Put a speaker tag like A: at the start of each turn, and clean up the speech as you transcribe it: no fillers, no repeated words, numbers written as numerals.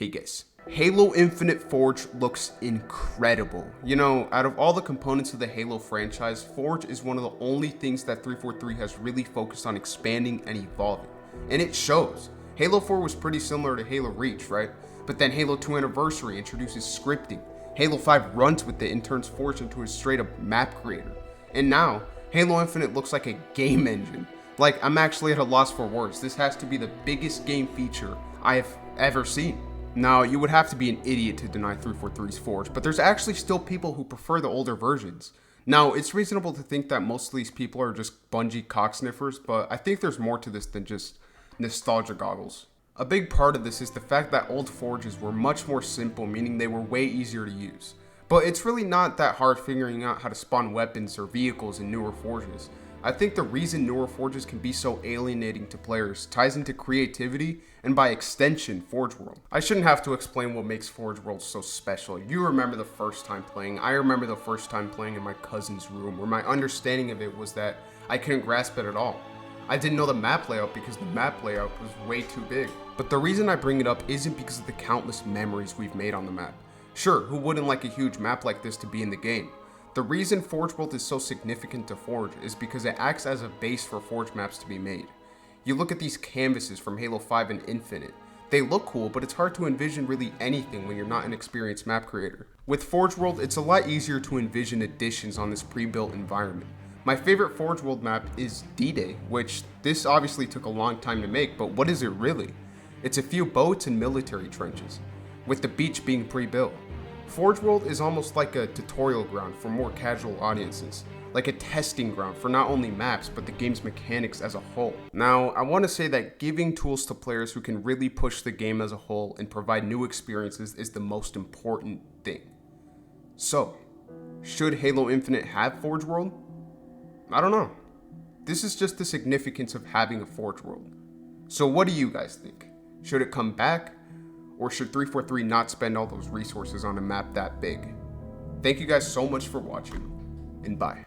A: Hey guys, Halo Infinite Forge looks incredible. You know, out of all the components of the Halo franchise, Forge is one of the only things that 343 has really focused on expanding and evolving. And it shows. Halo 4 was pretty similar to Halo Reach, right? But then Halo 2 Anniversary introduces scripting. Halo 5 runs with it and turns Forge into a straight up map creator. And now, Halo Infinite looks like a game engine. Like, I'm actually at a loss for words. This has to be the biggest game feature I have ever seen. Now, you would have to be an idiot to deny 343's Forge, but there's actually still people who prefer the older versions. Now, it's reasonable to think that most of these people are just Bungie cocksniffers, but I think there's more to this than just nostalgia goggles. A big part of this is the fact that old Forges were much more simple, meaning they were way easier to use. But it's really not that hard figuring out how to spawn weapons or vehicles in newer Forges. I think the reason newer Forges can be so alienating to players ties into creativity and by extension, Forge World. I shouldn't have to explain what makes Forge World so special. You remember the first time playing. I remember the first time playing in my cousin's room, where my understanding of it was that I couldn't grasp it at all. I didn't know the map layout because the map layout was way too big. But the reason I bring it up isn't because of the countless memories we've made on the map. Sure, who wouldn't like a huge map like this to be in the game? The reason Forge World is so significant to Forge is because it acts as a base for Forge maps to be made. You look at these canvases from Halo 5 and Infinite. They look cool, but it's hard to envision really anything when you're not an experienced map creator. With Forge World, it's a lot easier to envision additions on this pre-built environment. My favorite Forge World map is D-Day, which this obviously took a long time to make, but what is it really? It's a few boats and military trenches, with the beach being pre-built. Forge World is almost like a tutorial ground for more casual audiences, like a testing ground for not only maps, but the game's mechanics as a whole. Now, I want to say that giving tools to players who can really push the game as a whole and provide new experiences is the most important thing. So, should Halo Infinite have Forge World? I don't know. This is just the significance of having a Forge World. So what do you guys think? Should it come back? Or should 343 not spend all those resources on a map that big? Thank you guys so much for watching, and bye.